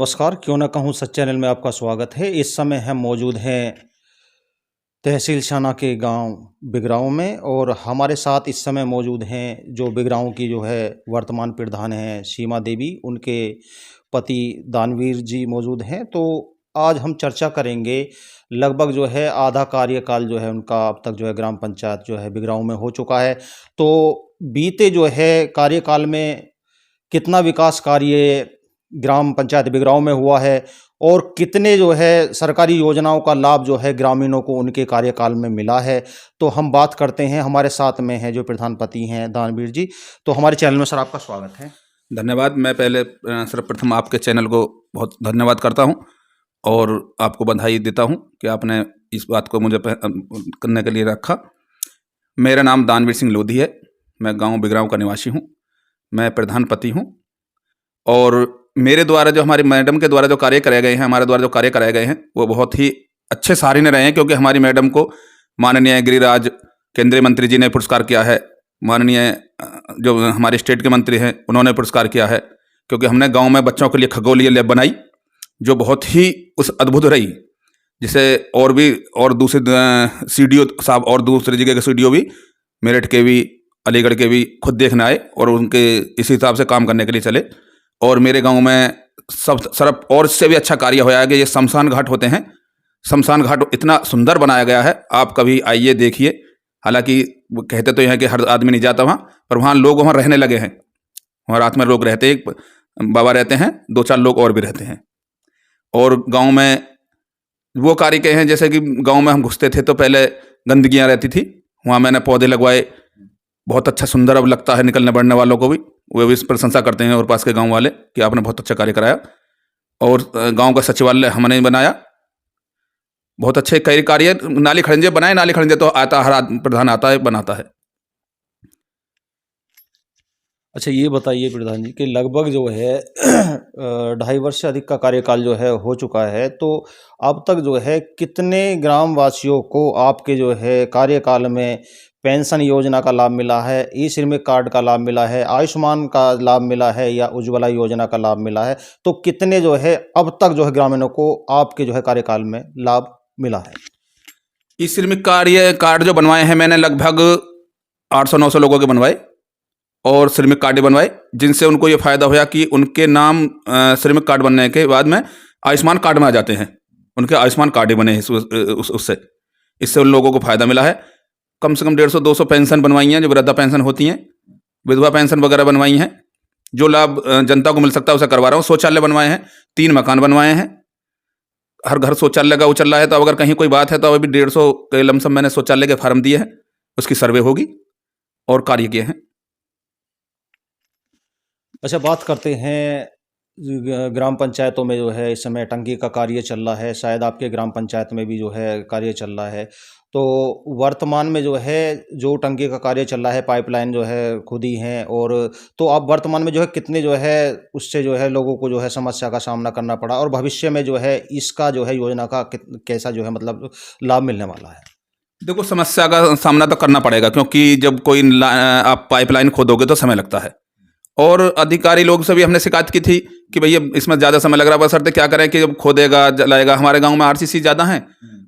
नमस्कार, क्यों ना कहूँ सच चैनल में आपका स्वागत है। इस समय हम मौजूद हैं तहसील शाना के गांव बिगराँव में और हमारे साथ इस समय मौजूद हैं जो बिगराँव की जो है वर्तमान प्रधान हैं सीमा देवी, उनके पति दानवीर जी मौजूद हैं। तो आज हम चर्चा करेंगे, लगभग जो है आधा कार्यकाल जो है उनका अब तक जो है ग्राम पंचायत जो है बिगराँव में हो चुका है। तो बीते जो है कार्यकाल में कितना विकास कार्य ग्राम पंचायत बिगराँव में हुआ है और कितने जो है सरकारी योजनाओं का लाभ जो है ग्रामीणों को उनके कार्यकाल में मिला है। तो हम बात करते हैं, हमारे साथ में हैं जो प्रधानपति हैं दानवीर जी। तो हमारे चैनल में सर आपका स्वागत है। धन्यवाद। मैं पहले सर्वप्रथम आपके चैनल को बहुत धन्यवाद करता हूं और आपको बधाई देता हूं कि आपने इस बात को मुझे करने के लिए रखा। मेरा नाम दानवीर सिंह लोधी है। मैं गांव बिगराँव का निवासी हूं। मैं प्रधानपति हूं और मेरे द्वारा जो हमारी मैडम के द्वारा जो कार्य कराए गए हैं, हमारे द्वारा जो कार्य कराए गए हैं वो बहुत ही अच्छे सराहनीय रहे हैं, क्योंकि हमारी मैडम को माननीय गिरिराज केंद्रीय मंत्री जी ने पुरस्कार किया है। माननीय जो हमारे स्टेट के मंत्री हैं उन्होंने पुरस्कार किया है, क्योंकि हमने गांव में बच्चों के लिए खगोलीय लैब बनाई जो बहुत ही अद्भुत रही, जिसे और दूसरे सीडीओ साहब और दूसरी जगह के सीडीओ भी, मेरठ के भी, अलीगढ़ के भी खुद देखने आए और उनके इस हिसाब से काम करने के लिए चले। और मेरे गांव में सब और इससे भी अच्छा कार्य होया है कि ये शमशान घाट होते हैं। शमशान घाट इतना सुंदर बनाया गया है, आप कभी आइए देखिए। हालांकि वो कहते तो हैं कि हर आदमी नहीं जाता वहाँ, पर वहाँ लोग वहाँ रहने लगे हैं। वहाँ रात में लोग रहते हैं, बाबा रहते हैं, 2-4 लोग और भी रहते हैं। और गांव में वो कार्य के हैं, जैसे कि गांव में हम घुसते थे तो पहले गंदगियाँ रहती थी, वहाँ मैंने पौधे लगवाए। बहुत अच्छा सुंदर अब लगता है निकलने बढ़ने वालों को भी, वे भी इस प्रशंसा करते हैं और पास के गांव वाले कि आपने बहुत अच्छा कार्य कराया। और गांव का सचिवालय हमने बनाया। बहुत अच्छे कई कार्य, नाली खड़ंजे बनाए। नाली खड़ंजे तो आता हर प्रधान आता है, बनाता है। अच्छा, ये बताइए प्रधान जी कि लगभग जो है 2.5 वर्ष से अधिक का कार्यकाल जो है हो चुका है, तो अब तक जो है कितने ग्रामवासियों को आपके जो है कार्यकाल में पेंशन योजना का लाभ मिला है, ई श्रमिक कार्ड का लाभ मिला है, आयुष्मान का लाभ मिला है या उज्ज्वला योजना का लाभ मिला है? तो कितने जो है अब तक जो है ग्रामीणों को आपके जो है कार्यकाल में लाभ मिला है? ई श्रमिक कार्ड जो बनवाए हैं मैंने, लगभग 800-900 लोगों के बनवाए और श्रमिक कार्ड बनवाए, जिनसे उनको ये फायदा हुआ कि उनके नाम श्रमिक कार्ड बनने के बाद में आयुष्मान कार्ड में आ जाते हैं। उनके आयुष्मान कार्ड ही बने उससे इससे उन लोगों को फायदा मिला है। कम से कम 150-200 पेंशन बनवाई हैं, जो वृद्धा पेंशन होती हैं, विधवा पेंशन वगैरह बनवाई हैं। जो लाभ जनता को मिल सकता है उसे करवा रहा हूँ। शौचालय बनवाए हैं, 3 मकान बनवाए हैं। हर घर शौचालय का उचल रहा है, तो अगर कहीं कोई बात है तो अभी 150 के लमसम मैंने शौचालय के फार्म दिए हैं, उसकी सर्वे होगी और कार्य किए हैं। अच्छा, बात करते हैं ग्राम पंचायतों में जो है इस समय टंकी का कार्य चल रहा है, शायद आपके ग्राम पंचायत में भी जो है कार्य चल रहा है। तो वर्तमान में जो है जो टंकी का कार्य चल रहा है, पाइपलाइन जो है खुद ही हैं, और तो अब वर्तमान में जो है कितने जो है उससे जो है लोगों को जो है समस्या का सामना करना पड़ा, और भविष्य में जो है इसका जो है योजना का कैसा जो है मतलब लाभ मिलने वाला है? देखो, समस्या का सामना तो करना पड़ेगा, क्योंकि जब कोई आप पाइपलाइन खोदोगे तो समय लगता है। और अधिकारी लोग से भी हमने शिकायत की थी कि भैया इसमें ज़्यादा समय लग रहा है, बशर्ते क्या करें कि जब खोदेगा जलाएगा। हमारे गांव में आरसीसी ज़्यादा हैं,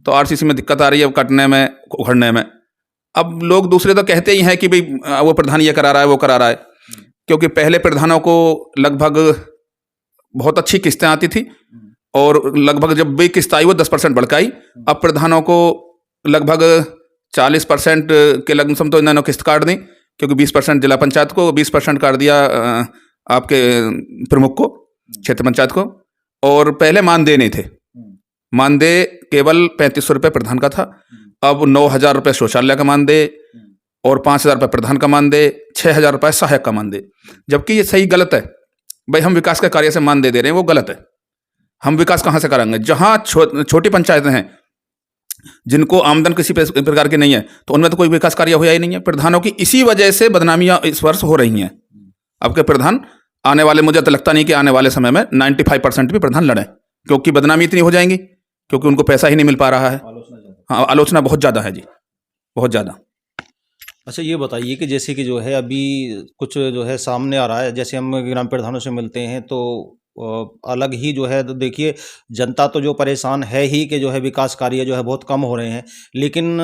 तो आरसीसी में दिक्कत आ रही है कटने में, उखड़ने में। अब लोग दूसरे तो कहते ही हैं कि भाई वो प्रधान ये करा रहा है, वो करा रहा है, क्योंकि पहले प्रधानों को लगभग बहुत अच्छी किस्तें आती थी और लगभग जब भी किस्त आई वो 10% बढ़ के आई। अब प्रधानों को लगभग 40% के लमसम तो इन्होंने किस्त काट दी, क्योंकि 20% जिला पंचायत को, 20% काट दिया आपके प्रमुख को, क्षेत्र पंचायत को। और पहले मानदेय नहीं थे, मानदेय केवल 3500 रुपये प्रधान का था। अब 9000 रुपये शौचालय का मानदेय और 5000 रुपये प्रधान का मानदेय, 6000 रुपये सहायक का मानदेय। जबकि ये सही गलत है। भाई हम विकास के कार्य से मानदेय दे रहे हैं, वो गलत है। हम विकास कहाँ से करेंगे? जहाँ छोटी पंचायतें हैं जिनको आमदन किसी प्रकार की नहीं है, तो उनमें तो कोई विकास कार्य हुआ ही नहीं है। प्रधानों की इसी वजह से बदनामियां इस वर्ष हो रही हैं। अब के प्रधान आने वाले, मुझे तो लगता नहीं कि आने वाले समय में 95% भी प्रधान लड़े, क्योंकि बदनामी इतनी हो जाएंगी, क्योंकि उनको पैसा ही नहीं मिल पा रहा है। हाँ, आलोचना बहुत ज़्यादा है जी, बहुत ज़्यादा। अच्छा, ये बताइए कि जैसे कि जो है अभी कुछ जो है सामने आ रहा है, जैसे हम ग्राम प्रधानों से मिलते हैं तो अलग ही जो है, तो देखिए जनता तो जो परेशान है ही कि जो है विकास कार्य जो है बहुत कम हो रहे हैं, लेकिन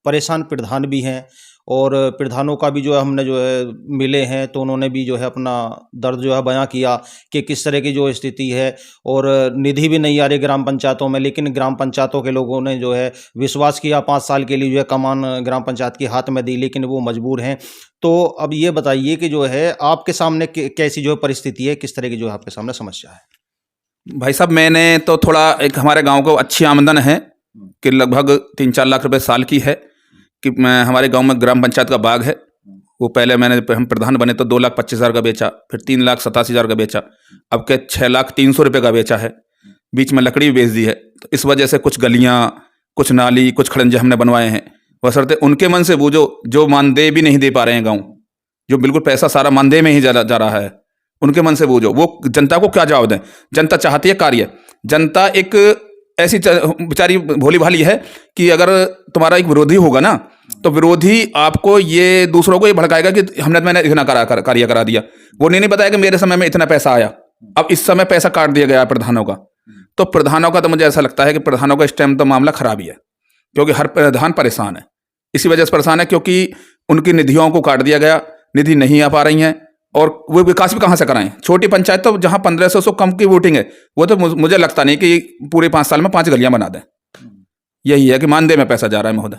परेशान प्रधान भी हैं और प्रधानों का भी जो है हमने जो है मिले हैं तो उन्होंने भी जो है अपना दर्द जो है बयां किया कि किस तरह की जो स्थिति है और निधि भी नहीं आ रही ग्राम पंचायतों में, लेकिन ग्राम पंचायतों के लोगों ने जो है विश्वास किया 5 साल के लिए जो है कमान ग्राम पंचायत के हाथ में दी, लेकिन वो मजबूर हैं। तो अब ये बताइए कि जो है आपके सामने कैसी जो है परिस्थिति है, किस तरह की जो है आपके सामने समस्या है? भाई साहब, मैंने तो थोड़ा एक हमारे गांव को अच्छी आमदन है कि लगभग 3-4 लाख रुपए साल की है कि हमारे गांव में ग्राम पंचायत का बाग है। वो पहले हम प्रधान बने तो 2,25,000 का बेचा, फिर 3,87,000 का बेचा, अब के 6,03,000 रुपये का बेचा है। बीच में लकड़ी भी बेच दी है। तो इस वजह से कुछ गलियां, कुछ नाली, कुछ खड़ंजे हमने बनवाए हैं। बशर्ते उनके मन से बूझो जो मानदेय भी नहीं दे पा रहे हैं गाँव, जो बिल्कुल पैसा सारा मानदेय में ही जा रहा है, उनके मन से बूझो। वो जनता को क्या जवाब दें? जनता चाहती है कार्य। जनता एक ऐसी बेचारी भोली भाली है कि अगर तुम्हारा एक विरोधी होगा ना, तो विरोधी आपको ये दूसरों को ये भड़काएगा कि मैंने इतना कार्य करा दिया। वो नहीं बताया कि मेरे समय में इतना पैसा आया, अब इस समय पैसा काट दिया गया प्रधानों का। तो प्रधानों का तो मुझे ऐसा लगता है कि प्रधानों का इस टाइम तो मामला खराब ही है, क्योंकि हर प्रधान परेशान है। इसी वजह से परेशान है क्योंकि उनकी निधियों को काट दिया गया, निधि नहीं आ पा रही हैं और वो विकास भी कहाँ से कराएं। छोटी पंचायत तो जहाँ 1500 कम की वोटिंग है, वो तो मुझे लगता नहीं कि पूरे 5 साल में 5 गलियां बना दें। यही है कि मानदेय में पैसा जा रहा है महोदय।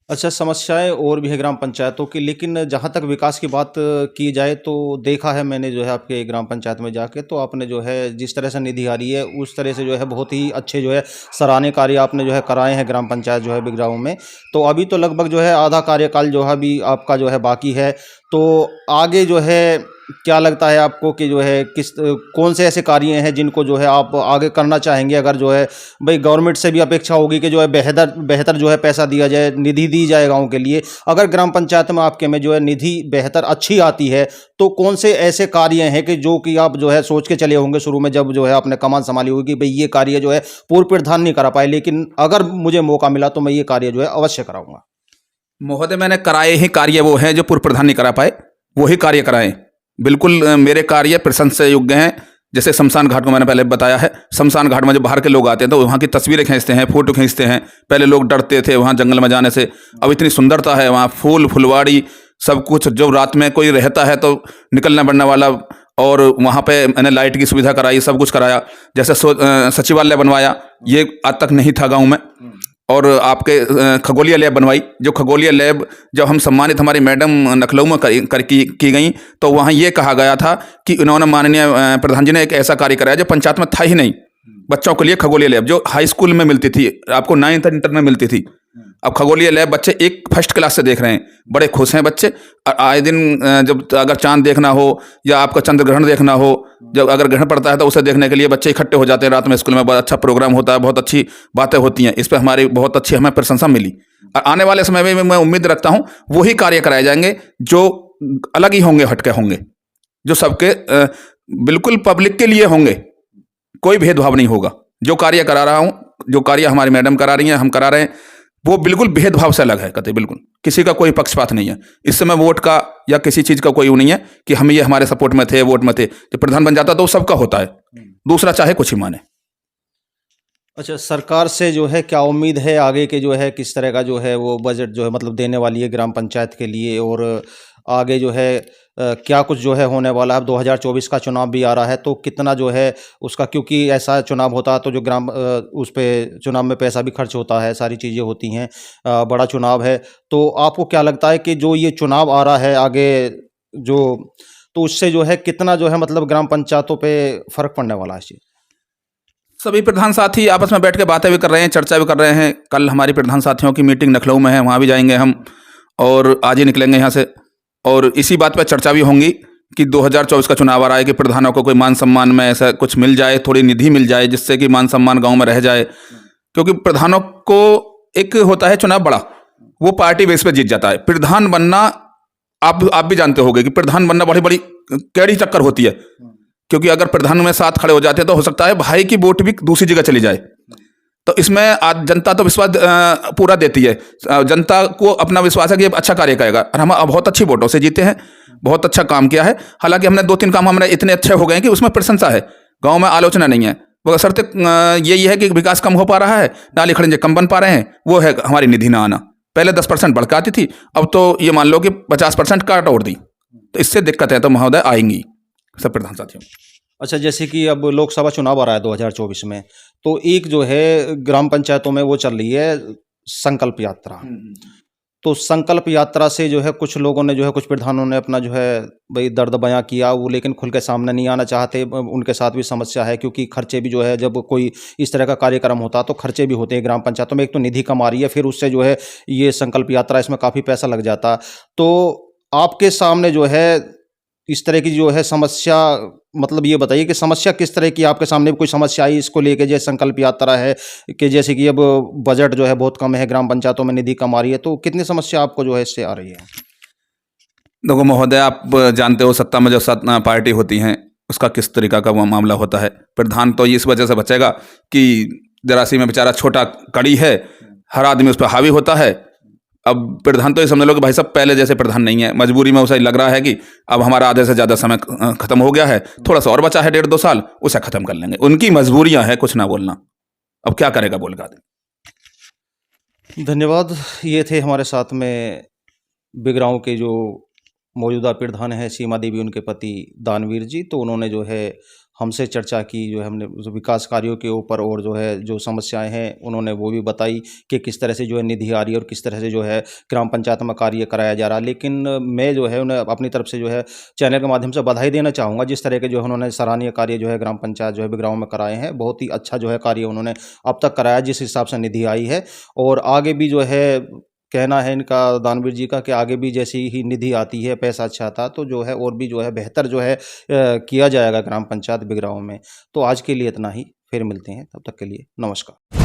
अच्छा, समस्याएं और भी है ग्राम पंचायतों की, लेकिन जहां तक विकास की बात की जाए तो देखा है मैंने जो है आपके ग्राम पंचायत में जाके, तो आपने जो है जिस तरह से निधि आ रही है उस तरह से जो है बहुत ही अच्छे जो है सराहनीय कार्य आपने जो है कराए हैं ग्राम पंचायत जो है बिगराऊ में। तो अभी तो लगभग जो है आधा कार्यकाल जो है अभी आपका जो है बाकी है, तो आगे जो है क्या लगता है आपको कि जो है कौन से ऐसे कार्य हैं जिनको जो है आप आगे करना चाहेंगे? अगर जो है भाई गवर्नमेंट से भी अपेक्षा होगी कि जो है बेहतर जो है पैसा दिया जाए, निधि दी जाए गाँव के लिए। अगर ग्राम पंचायत में आपके में जो है निधि बेहतर अच्छी आती है, तो कौन से ऐसे कार्य हैं कि जो कि आप जो है सोच के चले होंगे शुरू में जब जो है आपने कमान संभाली होगी कि भाई ये कार्य जो है पूर्व प्रधान नहीं करा पाए, लेकिन अगर मुझे मौका मिला तो मैं ये कार्य जो है अवश्य कराऊंगा? महोदय, मैंने कराए ही कार्य वो हैं जो पूर्व प्रधान नहीं करा पाए, वही कार्य कराए। बिल्कुल मेरे कार्य प्रशंसा योग्य हैं। जैसे शमशान घाट को मैंने पहले बताया है, शमशान घाट में जो बाहर के लोग आते हैं तो वहाँ की तस्वीरें खींचते हैं, फोटो खींचते हैं। पहले लोग डरते थे वहाँ जंगल में जाने से, अब इतनी सुंदरता है वहाँ, फूल फुलवाड़ी सब कुछ। जो रात में कोई रहता है तो निकलने बढ़ने वाला, और वहाँ पे मैंने लाइट की सुविधा कराई, सब कुछ कराया। जैसे सचिवालय बनवाया, ये आज तक नहीं था गाँव में। और आपके खगोलीय लैब बनवाई, जो खगोलीय लैब जब हम सम्मानित हमारी मैडम लखनऊ में की गई, तो वहाँ ये कहा गया था कि इन्होंने माननीय प्रधान जी ने एक ऐसा कार्य कराया जो पंचायत में था ही नहीं, बच्चों के लिए खगोलीय लैब, जो हाई स्कूल में मिलती थी, आपको 9th इंटर में मिलती थी। अब खगोलीय लैब बच्चे एक फर्स्ट क्लास से देख रहे हैं, बड़े खुश हैं बच्चे। आए दिन जब अगर चांद देखना हो या आपका चंद्र ग्रहण देखना हो, जब अगर ग्रहण पड़ता है तो उसे देखने के लिए बच्चे इकट्ठे हो जाते हैं रात में। स्कूल में बहुत अच्छा प्रोग्राम होता है, बहुत अच्छी बातें होती हैं। इस पर हमारी बहुत अच्छी हमें प्रशंसा मिली। और आने वाले समय में मैं उम्मीद रखता हूँ वही कार्य कराए जाएंगे जो अलग ही होंगे, हटके होंगे, जो सबके बिल्कुल पब्लिक के लिए होंगे, कोई भेदभाव नहीं होगा। जो कार्य करा रहा हूँ, जो कार्य हमारी मैडम करा रही हैं, हम करा रहे हैं, वो बिल्कुल भेदभाव से अलग है। कतई बिल्कुल किसी का कोई पक्षपात नहीं है। इस समय वोट का या किसी चीज़ का कोई नहीं है कि हम ये हमारे सपोर्ट में थे, वोट में थे। जब प्रधान बन जाता तो सबका होता है, दूसरा चाहे कुछ ही माने। अच्छा, सरकार से जो है क्या उम्मीद है आगे के जो है किस तरह का जो है वो बजट जो है मतलब देने वाली है ग्राम पंचायत के लिए, और आगे जो है क्या कुछ जो है होने वाला है? 2024 का चुनाव भी आ रहा है, तो कितना जो है उसका, क्योंकि ऐसा चुनाव होता है तो जो उस पे चुनाव में पैसा भी खर्च होता है, सारी चीज़ें होती हैं, बड़ा चुनाव है। तो आपको क्या लगता है कि जो ये चुनाव आ रहा है आगे जो, तो उससे जो है कितना जो है मतलब ग्राम पंचायतों पे फर्क पड़ने वाला है? सभी प्रधान साथी आपस में बैठ के बातें भी कर रहे हैं, चर्चा भी कर रहे हैं। कल हमारी प्रधान साथियों की मीटिंग लखनऊ में है, वहाँ भी जाएंगे हम, और आज ही निकलेंगे यहाँ से। और इसी बात पर चर्चा भी होंगी कि 2024 का चुनाव आ रहा है कि प्रधानों को कोई मान सम्मान में ऐसा कुछ मिल जाए, थोड़ी निधि मिल जाए, जिससे कि मान सम्मान गाँव में रह जाए। क्योंकि प्रधानों को एक होता है चुनाव बड़ा, वो पार्टी बेस पे जीत जाता है। प्रधान बनना आप भी जानते होंगे कि प्रधान बनना बड़ी बड़ी कैड़ी चक्कर होती है। क्योंकि अगर प्रधान में साथ खड़े हो जाते हैं तो हो सकता है भाई की वोट भी दूसरी जगह चली जाए। तो इसमें आज जनता तो विश्वास पूरा देती है, जनता को अपना विश्वास है कि अच्छा कार्य करेगा, और हम बहुत अच्छी वोटों से जीते हैं। बहुत अच्छा काम किया है। हालांकि हमने 2-3 काम हमारे इतने अच्छे हो गए हैं कि उसमें प्रशंसा है, गांव में आलोचना नहीं है। वो शर्त यही है कि विकास कम हो पा रहा है, नाली खड़ंजे कम बन पा रहे हैं, वो है हमारी निधि ना आना। पहले 10% बढ़ के आती थी, अब तो ये मान लो कि 50% काट और दी, तो इससे दिक्कत है तो महोदय आएंगी सब प्रधान साथियों। अच्छा, जैसे कि अब लोकसभा चुनाव आ रहा है 2024 में, तो एक जो है ग्राम पंचायतों में वो चल रही है संकल्प यात्रा। तो संकल्प यात्रा से जो है कुछ लोगों ने जो है, कुछ प्रधानों ने अपना जो है भाई दर्द बयां किया, वो लेकिन खुल के सामने नहीं आना चाहते। उनके साथ भी समस्या है, क्योंकि खर्चे भी जो है, जब कोई इस तरह का कार्यक्रम होता तो खर्चे भी होते हैं ग्राम पंचायतों में। एक तो निधि कम आ रही है, फिर उससे जो है ये संकल्प यात्रा, इसमें काफ़ी पैसा लग जाता। तो आपके सामने जो है इस तरह की जो है समस्या, मतलब ये बताइए कि समस्या किस तरह की आपके सामने कोई समस्या आई इसको लेके, जैसे संकल्प यात्रा है कि जैसे कि अब बजट जो है बहुत कम है, ग्राम पंचायतों में निधि कम आ रही है, तो कितनी समस्या आपको जो है इससे आ रही है? देखो महोदय, आप जानते हो सत्ता में जो पार्टी होती हैं उसका किस तरीका का वो मामला होता है। प्रधान तो इस वजह से बचेगा कि जरासी में बेचारा छोटा कड़ी है, हर आदमी उस पर हावी होता है। अब प्रधान तो ये समझ लो कि भाई साहब पहले जैसे प्रधान नहीं है, मजबूरी में उसे लग रहा है कि अब हमारा आधे से ज़्यादा समय खत्म हो गया है, थोड़ा सा और बचा है 1.5-2 साल, उसे खत्म कर लेंगे। उनकी मजबूरियां हैं, कुछ ना बोलना, अब क्या करेगा बोलकर आदमी। धन्यवाद। ये थे हमारे साथ में बिगरांव के जो मौजूदा प्रधान है सीमा देवी, उनके पति दानवीर जी। तो उन्होंने जो है हमसे चर्चा की, जो है हमने जो विकास कार्यों के ऊपर, और जो है जो समस्याएं हैं उन्होंने वो भी बताई कि किस तरह से जो है निधि आ रही है और किस तरह से जो है ग्राम पंचायत में कार्य कराया जा रहा है। लेकिन मैं जो है उन्हें अपनी तरफ से जो है चैनल के माध्यम से बधाई देना चाहूँगा, जिस तरह के जो है उन्होंने सराहनीय कार्य जो है ग्राम पंचायत जो है बिगरांव में कराए हैं। बहुत ही अच्छा जो है कार्य उन्होंने अब तक कराया, जिस हिसाब से निधि आई है। और आगे भी जो है कहना है इनका, दानवीर जी का, कि आगे भी जैसी ही निधि आती है, पैसा अच्छा आता तो जो है और भी जो है बेहतर जो है किया जाएगा ग्राम पंचायत बिगरांव में। तो आज के लिए इतना ही, फिर मिलते हैं, तब तक के लिए नमस्कार।